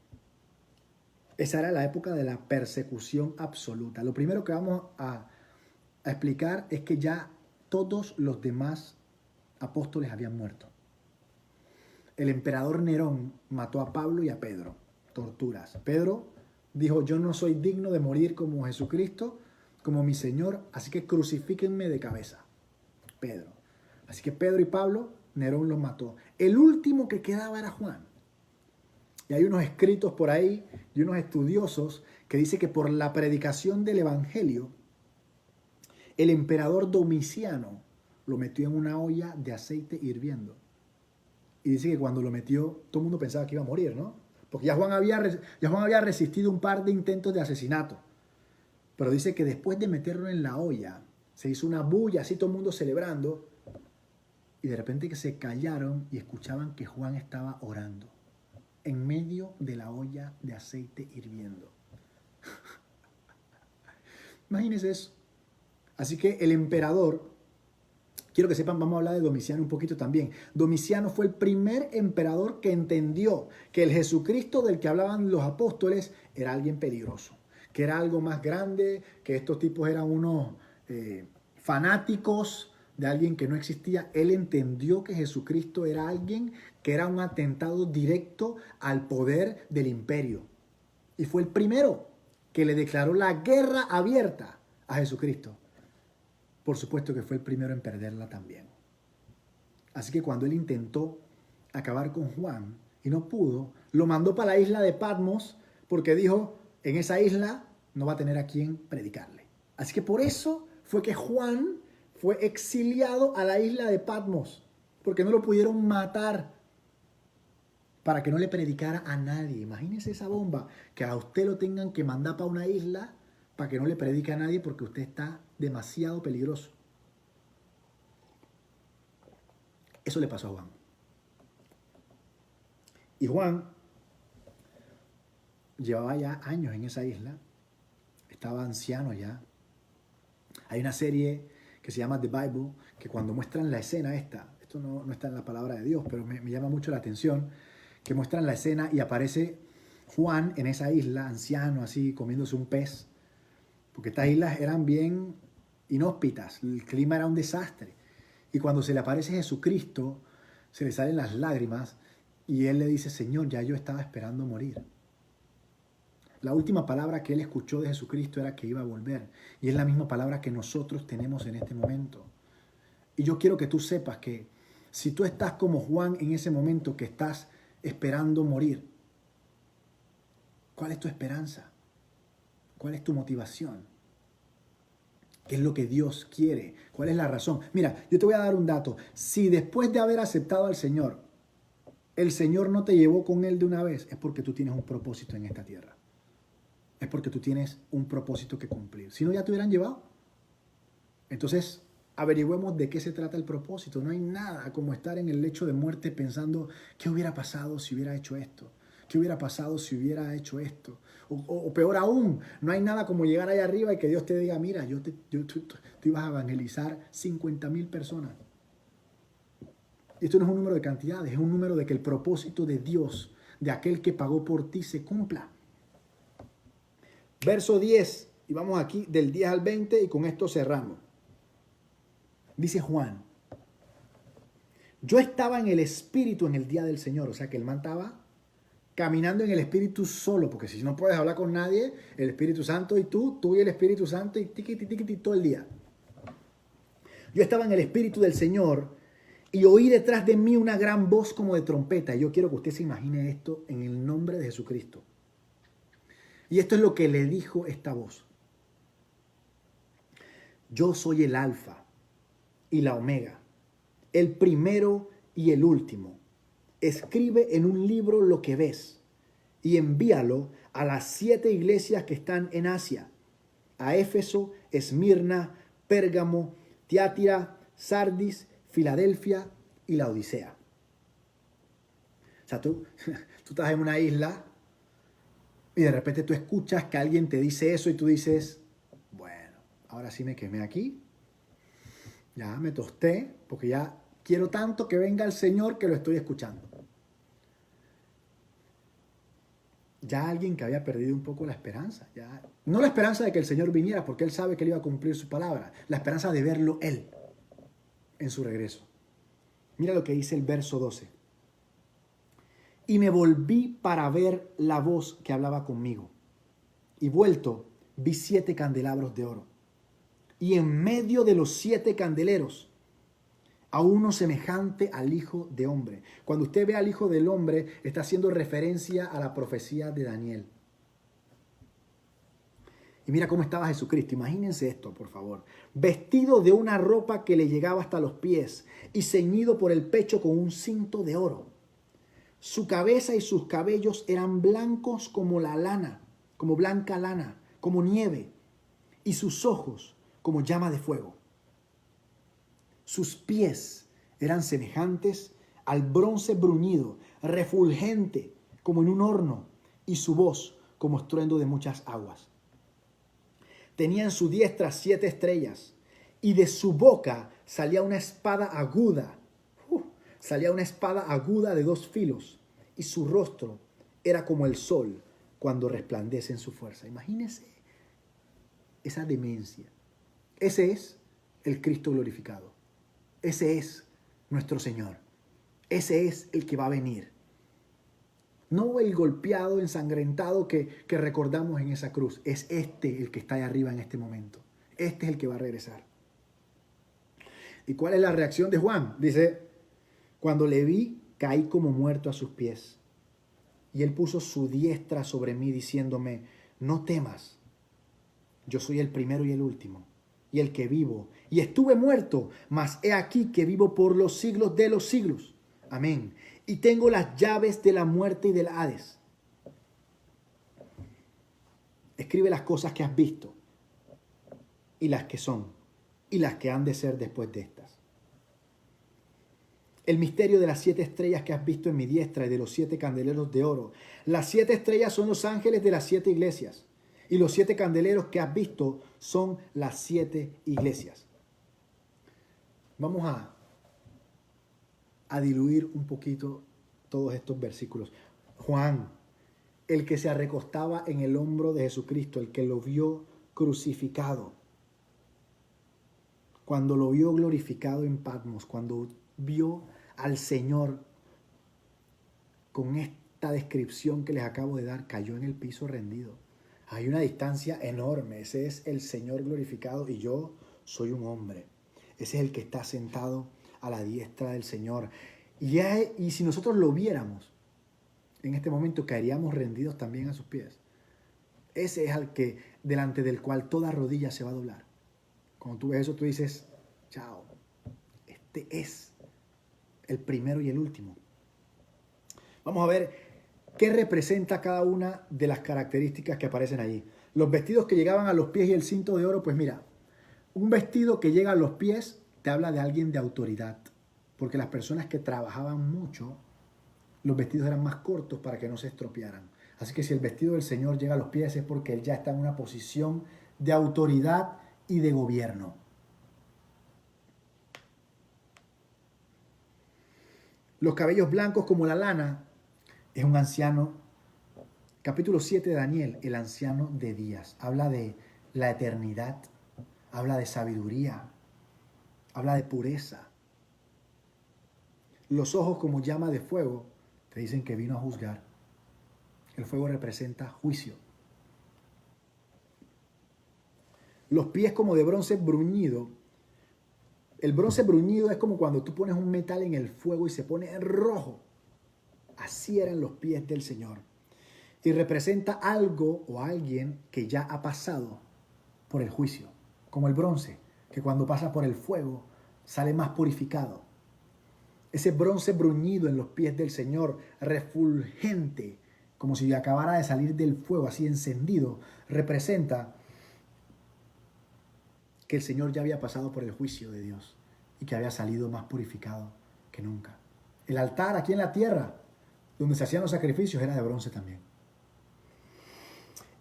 esa era la época de la persecución absoluta. Lo primero que vamos a a explicar es que ya todos los demás apóstoles habían muerto. El emperador Nerón mató a Pablo y a Pedro. Torturas. Pedro dijo, yo no soy digno de morir como Jesucristo, como mi Señor, así que crucifíquenme de cabeza. Pedro. Así que Pedro y Pablo, Nerón los mató. El último que quedaba era Juan. Y hay unos escritos por ahí y unos estudiosos que dicen que por la predicación del Evangelio, el emperador Domiciano lo metió en una olla de aceite hirviendo. Y dice que cuando lo metió, todo el mundo pensaba que iba a morir, ¿no? Porque ya Juan había resistido un par de intentos de asesinato. Pero dice que después de meterlo en la olla, se hizo una bulla, así todo el mundo celebrando. Y de repente que se callaron y escuchaban que Juan estaba orando en medio de la olla de aceite hirviendo. Imagínense eso. Así que el emperador, quiero que sepan, vamos a hablar de Domiciano un poquito también. Domiciano fue el primer emperador que entendió que el Jesucristo del que hablaban los apóstoles era alguien peligroso, que era algo más grande, que estos tipos eran unos fanáticos de alguien que no existía. Él entendió que Jesucristo era alguien que era un atentado directo al poder del imperio. Y fue el primero que le declaró la guerra abierta a Jesucristo. Por supuesto que fue el primero en perderla también. Así que cuando él intentó acabar con Juan y no pudo, lo mandó para la isla de Patmos porque dijo, en esa isla no va a tener a quien predicarle. Así que por eso fue que Juan fue exiliado a la isla de Patmos, porque no lo pudieron matar para que no le predicara a nadie. Imagínese esa bomba, que a usted lo tengan que mandar para una isla para que no le predique a nadie porque usted está demasiado peligroso. Eso le pasó a Juan. Y Juan llevaba ya años en esa isla, estaba anciano ya. Hay una serie que se llama The Bible, que cuando muestran la escena esto no está en la palabra de Dios, pero me llama mucho la atención, que muestran la escena y aparece Juan en esa isla, anciano, así, comiéndose un pez, porque estas islas eran bien inhóspitas, el clima era un desastre. Y cuando se le aparece Jesucristo, se le salen las lágrimas y él le dice, Señor, ya yo estaba esperando morir. La última palabra que él escuchó de Jesucristo era que iba a volver. Y es la misma palabra que nosotros tenemos en este momento. Y yo quiero que tú sepas que si tú estás como Juan en ese momento que estás esperando morir, ¿cuál es tu esperanza? ¿Cuál es tu motivación? ¿Qué es lo que Dios quiere? ¿Cuál es la razón? Mira, yo te voy a dar un dato. Si después de haber aceptado al Señor, el Señor no te llevó con Él de una vez, es porque tú tienes un propósito en esta tierra. Es porque tú tienes un propósito que cumplir. Si no, ya te hubieran llevado. Entonces, averigüemos de qué se trata el propósito. No hay nada como estar en el lecho de muerte pensando, ¿qué hubiera pasado si hubiera hecho esto? ¿Qué hubiera pasado si hubiera hecho esto? O peor aún, no hay nada como llegar allá arriba y que Dios te diga, mira, tú ibas a evangelizar 50,000 personas. Esto no es un número de cantidades, es un número de que el propósito de Dios, de aquel que pagó por ti, se cumpla. Verso 10, y vamos aquí del 10 al 20 y con esto cerramos. Dice Juan, yo estaba en el Espíritu en el día del Señor, o sea que el man estaba caminando en el Espíritu solo, porque si no puedes hablar con nadie, el Espíritu Santo y tú y el Espíritu Santo y tiqui todo el día. Yo estaba en el Espíritu del Señor y oí detrás de mí una gran voz como de trompeta. Yo quiero que usted se imagine esto en el nombre de Jesucristo. Y esto es lo que le dijo esta voz. Yo soy el Alfa y la Omega, el primero y el último. Escribe en un libro lo que ves y envíalo a las 7 iglesias que están en Asia, a Éfeso, Esmirna, Pérgamo, Tiatira, Sardis, Filadelfia y la Odisea. O sea, tú estás en una isla y de repente tú escuchas que alguien te dice eso y tú dices, bueno, ahora sí me quemé aquí, ya me tosté, porque ya quiero tanto que venga el Señor que lo estoy escuchando. ya alguien que había perdido un poco la esperanza. Ya, no la esperanza de que el Señor viniera, porque él sabe que él iba a cumplir su palabra. La esperanza de verlo él en su regreso. Mira lo que dice el verso 12. Y me volví para ver la voz que hablaba conmigo. Y vuelto, vi 7 candelabros de oro. Y en medio de los 7 candeleros, a uno semejante al Hijo de Hombre. Cuando usted ve al Hijo del Hombre, está haciendo referencia a la profecía de Daniel. Y mira cómo estaba Jesucristo. Imagínense esto, por favor. Vestido de una ropa que le llegaba hasta los pies y ceñido por el pecho con un cinto de oro. Su cabeza y sus cabellos eran blancos como la lana, como blanca lana, como nieve, y sus ojos como llama de fuego. Sus pies eran semejantes al bronce bruñido, refulgente como en un horno, y su voz como estruendo de muchas aguas. Tenía en su diestra 7 estrellas, y de su boca salía una espada aguda. Salía una espada aguda de 2 filos, y su rostro era como el sol cuando resplandece en su fuerza. Imagínense esa demencia. Ese es el Cristo glorificado. Ese es nuestro Señor. Ese es el que va a venir. No el golpeado, ensangrentado que recordamos en esa cruz. Es este el que está ahí arriba en este momento. Este es el que va a regresar. ¿Y cuál es la reacción de Juan? Dice, cuando le vi, caí como muerto a sus pies. Y él puso su diestra sobre mí diciéndome, no temas. Yo soy el primero y el último, y el que vivo. Y estuve muerto, mas he aquí que vivo por los siglos de los siglos. Amén. Y tengo las llaves de la muerte y del Hades. Escribe las cosas que has visto, y las que son, y las que han de ser después de estas. El misterio de las 7 estrellas que has visto en mi diestra y de los 7 candeleros de oro. Las 7 estrellas son los ángeles de las 7 iglesias. Y los 7 candeleros que has visto son las 7 iglesias. Vamos a diluir un poquito todos estos versículos. Juan, el que se recostaba en el hombro de Jesucristo, el que lo vio crucificado, cuando lo vio glorificado en Patmos, cuando vio al Señor con esta descripción que les acabo de dar, cayó en el piso rendido. Hay una distancia enorme. Ese es el Señor glorificado y yo soy un hombre. Ese es el que está sentado a la diestra del Señor. Y si nosotros lo viéramos, en este momento caeríamos rendidos también a sus pies. Ese es al que, delante del cual toda rodilla se va a doblar. Cuando tú ves eso, tú dices, chao, este es el primero y el último. Vamos a ver qué representa cada una de las características que aparecen allí. Los vestidos que llegaban a los pies y el cinto de oro, pues mira, un vestido que llega a los pies te habla de alguien de autoridad, porque las personas que trabajaban mucho, los vestidos eran más cortos para que no se estropearan. Así que si el vestido del Señor llega a los pies es porque Él ya está en una posición de autoridad y de gobierno. Los cabellos blancos como la lana es un anciano. Capítulo 7 de Daniel, el anciano de días. Habla de la eternidad, habla de sabiduría, habla de pureza. Los ojos como llama de fuego te dicen que vino a juzgar. El fuego representa juicio. Los pies como de bronce bruñido. El bronce bruñido es como cuando tú pones un metal en el fuego y se pone rojo. Así eran los pies del Señor. Y representa algo o alguien que ya ha pasado por el juicio. Como el bronce, que cuando pasa por el fuego sale más purificado. Ese bronce bruñido en los pies del Señor, refulgente, como si acabara de salir del fuego, así encendido, representa que el Señor ya había pasado por el juicio de Dios y que había salido más purificado que nunca. El altar aquí en la tierra, donde se hacían los sacrificios, era de bronce también.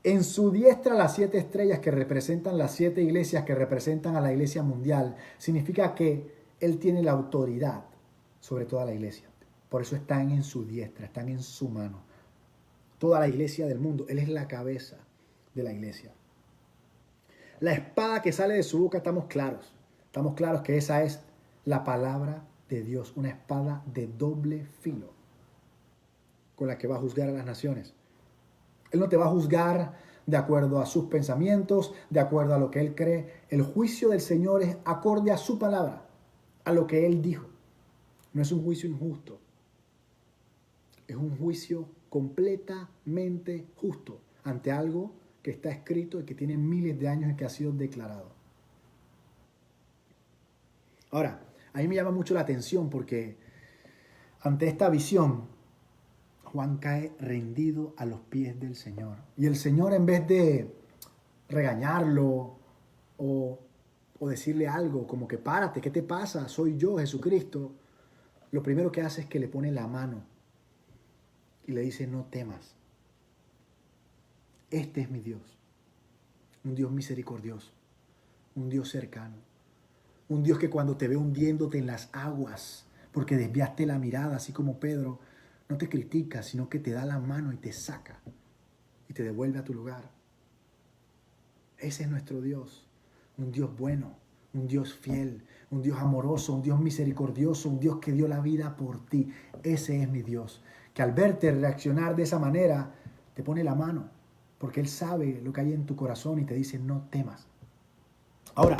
En su diestra las 7 estrellas que representan las 7 iglesias que representan a la iglesia mundial, significa que Él tiene la autoridad sobre toda la iglesia. Por eso están en su diestra, están en su mano. toda la iglesia del mundo. Él es la cabeza de la iglesia. La espada que sale de su boca, estamos claros que esa es la palabra de Dios, una espada de doble filo con la que va a juzgar a las naciones. Él no te va a juzgar de acuerdo a sus pensamientos, de acuerdo a lo que él cree. El juicio del Señor es acorde a su palabra, a lo que él dijo. No es un juicio injusto. Es un juicio completamente justo ante algo que está escrito y que tiene miles de años y que ha sido declarado. Ahora, a mí me llama mucho la atención porque ante esta visión, Juan cae rendido a los pies del Señor. Y el Señor, en vez de regañarlo o decirle algo como que párate, ¿qué te pasa? Soy yo, Jesucristo. Lo primero que hace es que le pone la mano y le dice, no temas. Este es mi Dios. Un Dios misericordioso. Un Dios cercano. Un Dios que cuando te ve hundiéndote en las aguas, porque desviaste la mirada, así como Pedro, no te critica, sino que te da la mano y te saca y te devuelve a tu lugar. Ese es nuestro Dios. Un Dios bueno, un Dios fiel, un Dios amoroso, un Dios misericordioso, un Dios que dio la vida por ti. Ese es mi Dios. Que al verte reaccionar de esa manera, te pone la mano, porque Él sabe lo que hay en tu corazón y te dice, no temas. Ahora,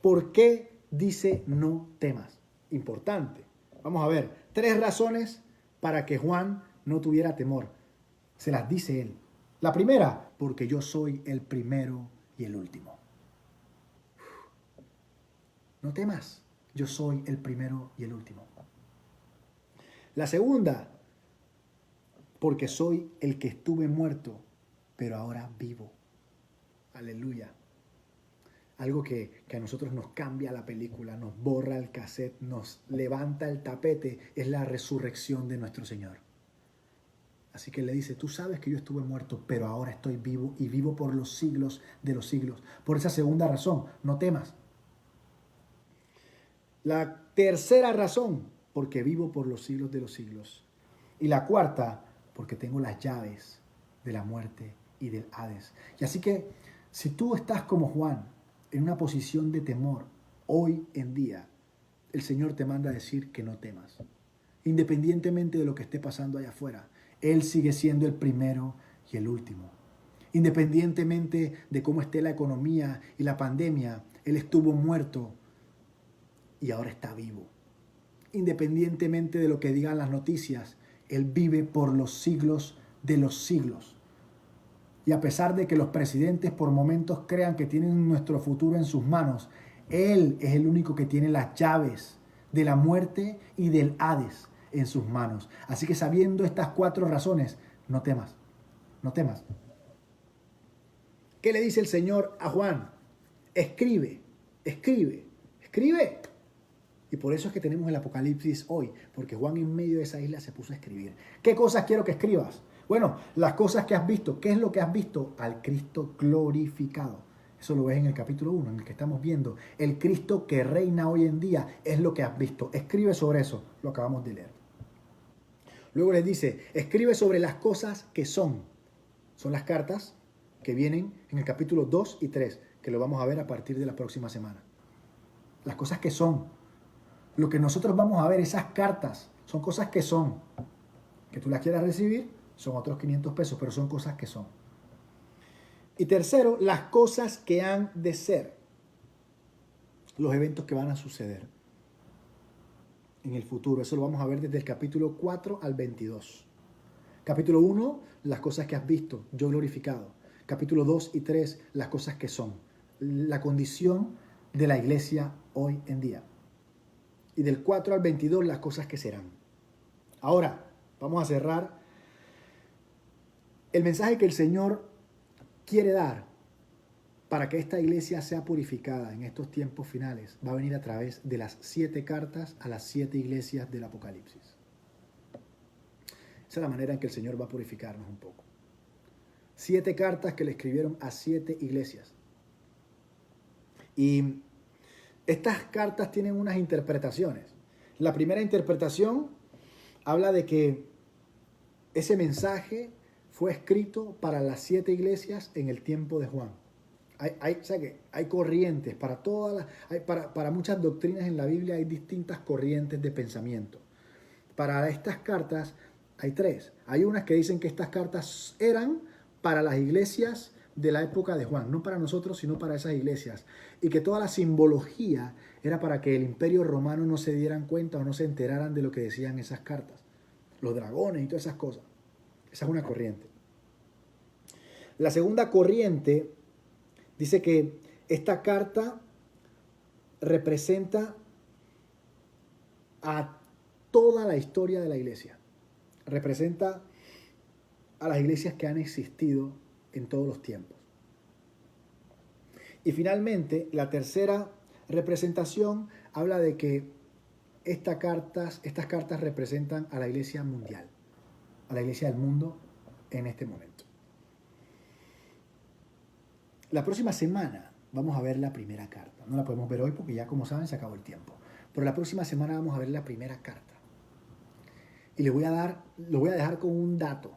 ¿por qué dice no temas? Importante. Vamos a ver, 3 razones para que Juan no tuviera temor. Se las dice él. La primera, porque yo soy el primero y el último. No temas, yo soy el primero y el último. La segunda, porque soy el que estuve muerto, pero ahora vivo. Aleluya. Algo que a nosotros nos cambia la película, nos borra el cassette, nos levanta el tapete, es la resurrección de nuestro Señor. Así que le dice, tú sabes que yo estuve muerto, pero ahora estoy vivo y vivo por los siglos de los siglos. Por esa segunda razón, no temas. La tercera razón, porque vivo por los siglos de los siglos. Y la cuarta, porque tengo las llaves de la muerte y del Hades. Y así que, si tú estás como Juan, en una posición de temor, hoy en día, el Señor te manda a decir que no temas. Independientemente de lo que esté pasando allá afuera, Él sigue siendo el primero y el último. Independientemente de cómo esté la economía y la pandemia, Él estuvo muerto y ahora está vivo. Independientemente de lo que digan las noticias, Él vive por los siglos de los siglos. Y a pesar de que los presidentes por momentos crean que tienen nuestro futuro en sus manos, Él es el único que tiene las llaves de la muerte y del Hades en sus manos. Así que sabiendo estas 4 razones, no temas, no temas. ¿Qué le dice el Señor a Juan? Escribe, escribe, escribe. Y por eso es que tenemos el Apocalipsis hoy, porque Juan en medio de esa isla se puso a escribir. ¿Qué cosas quiero que escribas? Bueno, las cosas que has visto. ¿Qué es lo que has visto? Al Cristo glorificado. Eso lo ves en el capítulo 1, en el que estamos viendo. El Cristo que reina hoy en día es lo que has visto. Escribe sobre eso. Lo acabamos de leer. Luego les dice, escribe sobre las cosas que son. Son las cartas que vienen en el capítulo 2 y 3, que lo vamos a ver a partir de la próxima semana. Las cosas que son. Lo que nosotros vamos a ver, esas cartas, son cosas que son. Que tú las quieras recibir, son otros 500 pesos, pero son cosas que son. Y tercero, las cosas que han de ser. Los eventos que van a suceder en el futuro. Eso lo vamos a ver desde el capítulo 4 al 22. Capítulo 1, las cosas que has visto, yo glorificado. Capítulo 2 y 3, las cosas que son. La condición de la iglesia hoy en día. Y del 4 al 22, las cosas que serán. Ahora, vamos a cerrar. El mensaje que el Señor quiere dar para que esta iglesia sea purificada en estos tiempos finales va a venir a través de las 7 cartas a las 7 iglesias del Apocalipsis. Esa es la manera en que el Señor va a purificarnos un poco. 7 cartas que le escribieron a 7 iglesias. Y estas cartas tienen unas interpretaciones. La primera interpretación habla de que ese mensaje fue escrito para las 7 iglesias en el tiempo de Juan. O sea que hay corrientes para para muchas doctrinas en la Biblia, hay distintas corrientes de pensamiento. Para estas cartas hay 3. Hay unas que dicen que estas cartas eran para las iglesias de la época de Juan, no para nosotros, sino para esas iglesias. Y que toda la simbología era para que el imperio romano no se dieran cuenta o no se enteraran de lo que decían esas cartas. Los dragones y todas esas cosas. Esa es una corriente. La segunda corriente dice que esta carta representa a toda la historia de la iglesia. Representa a las iglesias que han existido en todos los tiempos. Y finalmente, la tercera representación habla de que estas cartas representan a la iglesia mundial, a la iglesia del mundo en este momento. La próxima semana vamos a ver la primera carta. No la podemos ver hoy porque ya, como saben, se acabó el tiempo. Pero la próxima semana vamos a ver la primera carta. Y lo voy a dejar con un dato.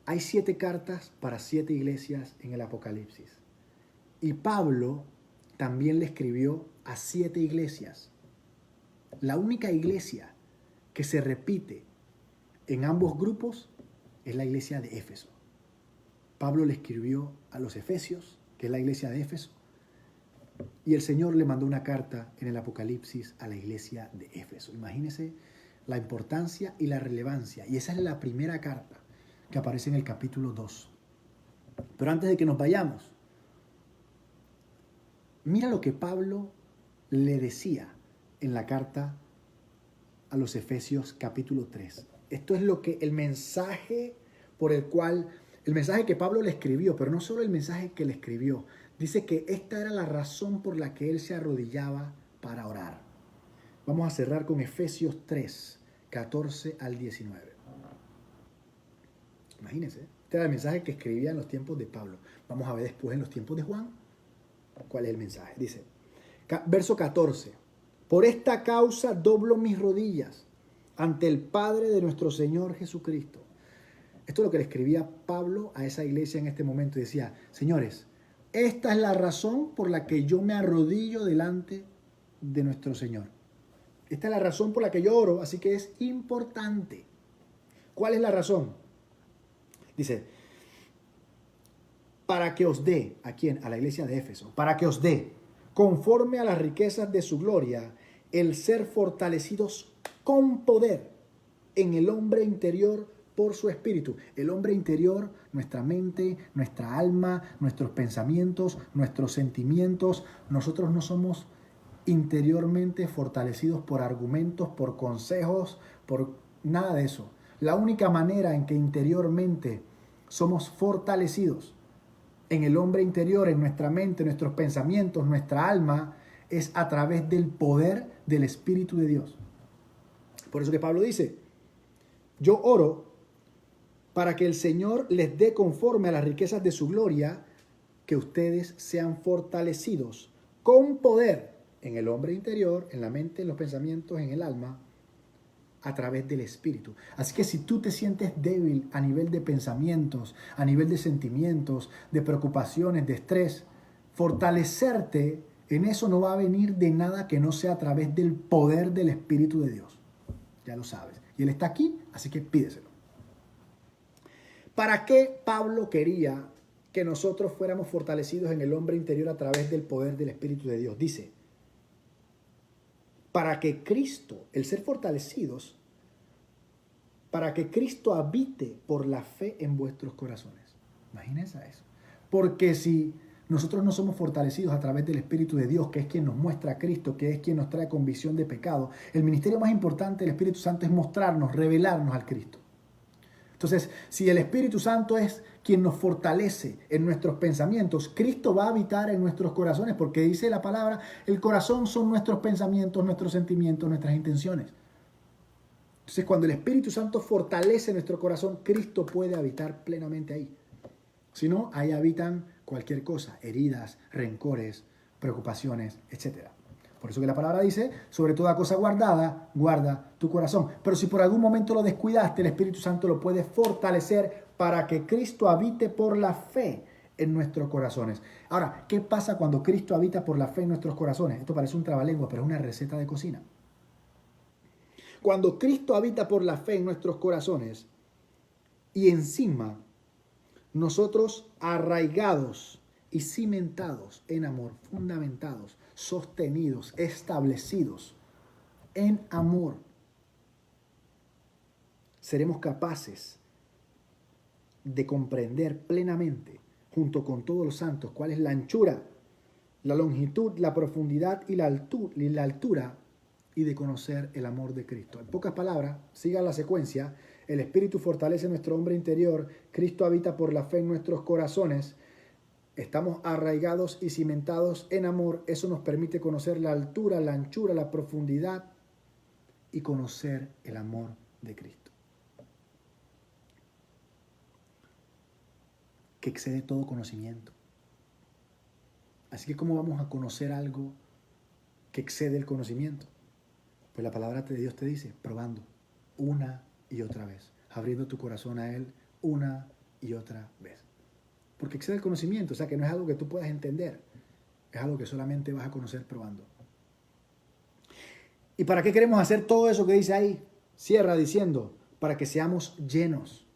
Hay 7 cartas para 7 iglesias en el Apocalipsis. Y Pablo también le escribió a 7 iglesias. La única iglesia que se repite en ambos grupos es la iglesia de Éfeso. Pablo le escribió a los Efesios, que es la iglesia de Éfeso, y el Señor le mandó una carta en el Apocalipsis a la iglesia de Éfeso. Imagínense la importancia y la relevancia. Y esa es la primera carta que aparece en el capítulo 2. Pero antes de que nos vayamos, mira lo que Pablo le decía en la carta a los Efesios capítulo 3. Esto es lo que el mensaje que Pablo le escribió, pero no solo el mensaje que le escribió. Dice que esta era la razón por la que él se arrodillaba para orar. Vamos a cerrar con Efesios 3, 14 al 19. Imagínense, este era el mensaje que escribía en los tiempos de Pablo. Vamos a ver después en los tiempos de Juan cuál es el mensaje. Dice, verso 14. Por esta causa doblo mis rodillas ante el Padre de nuestro Señor Jesucristo. Esto es lo que le escribía Pablo a esa iglesia en este momento. Y decía, señores, esta es la razón por la que yo me arrodillo delante de nuestro Señor. Esta es la razón por la que yo oro, así que es importante. ¿Cuál es la razón? Dice, para que os dé, ¿a quién? A la iglesia de Éfeso. Para que os dé, conforme a las riquezas de su gloria, el ser fortalecidos con poder en el hombre interior por su espíritu. El hombre interior, nuestra mente, nuestra alma, nuestros pensamientos, nuestros sentimientos. Nosotros no somos interiormente fortalecidos por argumentos, por consejos, por nada de eso. La única manera en que interiormente somos fortalecidos en el hombre interior, en nuestra mente, nuestros pensamientos, nuestra alma, es a través del poder del Espíritu de Dios. Por eso que Pablo dice, yo oro para que el Señor les dé conforme a las riquezas de su gloria, que ustedes sean fortalecidos con poder en el hombre interior, en la mente, en los pensamientos, en el alma, a través del Espíritu. Así que si tú te sientes débil a nivel de pensamientos, a nivel de sentimientos, de preocupaciones, de estrés, fortalecerte en eso no va a venir de nada que no sea a través del poder del Espíritu de Dios. Ya lo sabes. Y Él está aquí, así que pídeselo. ¿Para qué Pablo quería que nosotros fuéramos fortalecidos en el hombre interior a través del poder del Espíritu de Dios? Dice, para que Cristo, el ser fortalecidos, para que Cristo habite por la fe en vuestros corazones. Imagínense eso. Porque si nosotros no somos fortalecidos a través del Espíritu de Dios, que es quien nos muestra a Cristo, que es quien nos trae convicción de pecado, el ministerio más importante del Espíritu Santo es mostrarnos, revelarnos al Cristo. Entonces, si el Espíritu Santo es quien nos fortalece en nuestros pensamientos, Cristo va a habitar en nuestros corazones, porque dice la palabra, el corazón son nuestros pensamientos, nuestros sentimientos, nuestras intenciones. Entonces, cuando el Espíritu Santo fortalece nuestro corazón, Cristo puede habitar plenamente ahí. Si no, ahí habitan cualquier cosa, heridas, rencores, preocupaciones, etc. Por eso que la palabra dice, sobre toda cosa guardada, guarda tu corazón. Pero si por algún momento lo descuidaste, el Espíritu Santo lo puede fortalecer para que Cristo habite por la fe en nuestros corazones. Ahora, ¿qué pasa cuando Cristo habita por la fe en nuestros corazones? Esto parece un trabalengua, pero es una receta de cocina. Cuando Cristo habita por la fe en nuestros corazones y encima nosotros arraigados y cimentados en amor, fundamentados, sostenidos, establecidos en amor, seremos capaces de comprender plenamente, junto con todos los santos, cuál es la anchura, la longitud, la profundidad y la altura, y de conocer el amor de Cristo. En pocas palabras, siga la secuencia: el Espíritu fortalece nuestro hombre interior, Cristo habita por la fe en nuestros corazones, estamos arraigados y cimentados en amor, eso nos permite conocer la altura, la anchura, la profundidad y conocer el amor de Cristo, que excede todo conocimiento. Así que ¿cómo vamos a conocer algo que excede el conocimiento? Pues la palabra de Dios te dice, probando una y otra vez, abriendo tu corazón a Él una y otra vez. Porque excede el conocimiento, o sea que no es algo que tú puedas entender, es algo que solamente vas a conocer probando. ¿Y para qué queremos hacer todo eso que dice ahí? Cierra diciendo, para que seamos llenos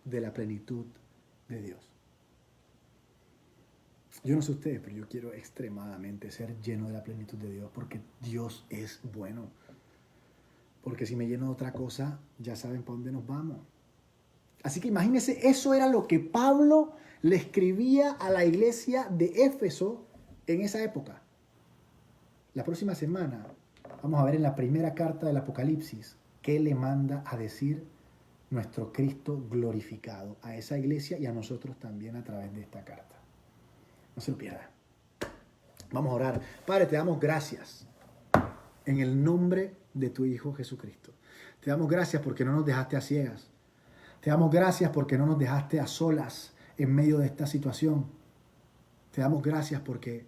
de la plenitud de Dios. Yo no sé ustedes, pero yo quiero extremadamente ser lleno de la plenitud de Dios, porque Dios es bueno. Porque si me lleno de otra cosa, ya saben para dónde nos vamos. Así que imagínense, eso era lo que Pablo le escribía a la iglesia de Éfeso en esa época. La próxima semana vamos a ver en la primera carta del Apocalipsis qué le manda a decir nuestro Cristo glorificado a esa iglesia y a nosotros también a través de esta carta. No se lo pierda. Vamos a orar. Padre, te damos gracias en el nombre de tu Hijo Jesucristo. Te damos gracias porque no nos dejaste a ciegas. Te damos gracias porque no nos dejaste a solas en medio de esta situación. Te damos gracias porque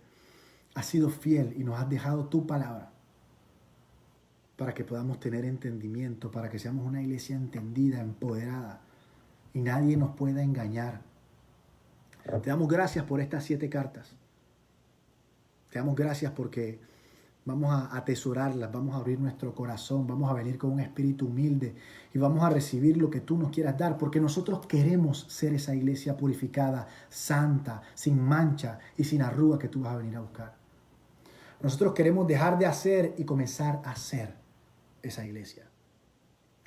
has sido fiel y nos has dejado tu palabra para que podamos tener entendimiento, para que seamos una iglesia entendida, empoderada y nadie nos pueda engañar. Te damos gracias por estas 7 cartas. Te damos gracias porque vamos a atesorarlas, vamos a abrir nuestro corazón, vamos a venir con un espíritu humilde y vamos a recibir lo que tú nos quieras dar, porque nosotros queremos ser esa iglesia purificada, santa, sin mancha y sin arruga que tú vas a venir a buscar. Nosotros queremos dejar de hacer y comenzar a ser esa iglesia.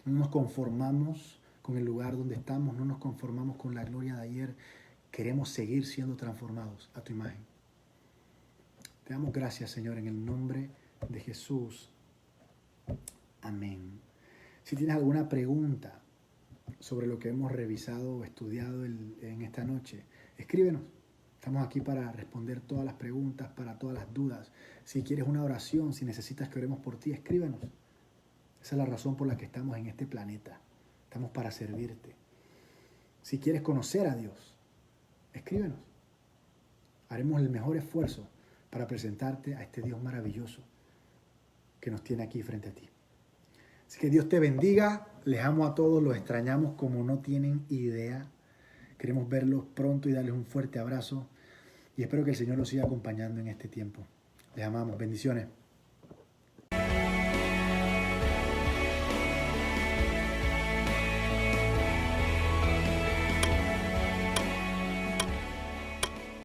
No nos conformamos con el lugar donde estamos, no nos conformamos con la gloria de ayer. Queremos seguir siendo transformados a tu imagen. Te damos gracias, Señor, en el nombre de Jesús. Amén. Si tienes alguna pregunta sobre lo que hemos revisado o estudiado en esta noche, escríbenos. Estamos aquí para responder todas las preguntas, para todas las dudas. Si quieres una oración, si necesitas que oremos por ti, escríbenos. Esa es la razón por la que estamos en este planeta. Estamos para servirte. Si quieres conocer a Dios, escríbenos. Haremos el mejor esfuerzo para presentarte a este Dios maravilloso que nos tiene aquí frente a ti. Así que Dios te bendiga. Les amo a todos, los extrañamos como no tienen idea. Queremos verlos pronto y darles un fuerte abrazo. Y espero que el Señor los siga acompañando en este tiempo. Les amamos. Bendiciones.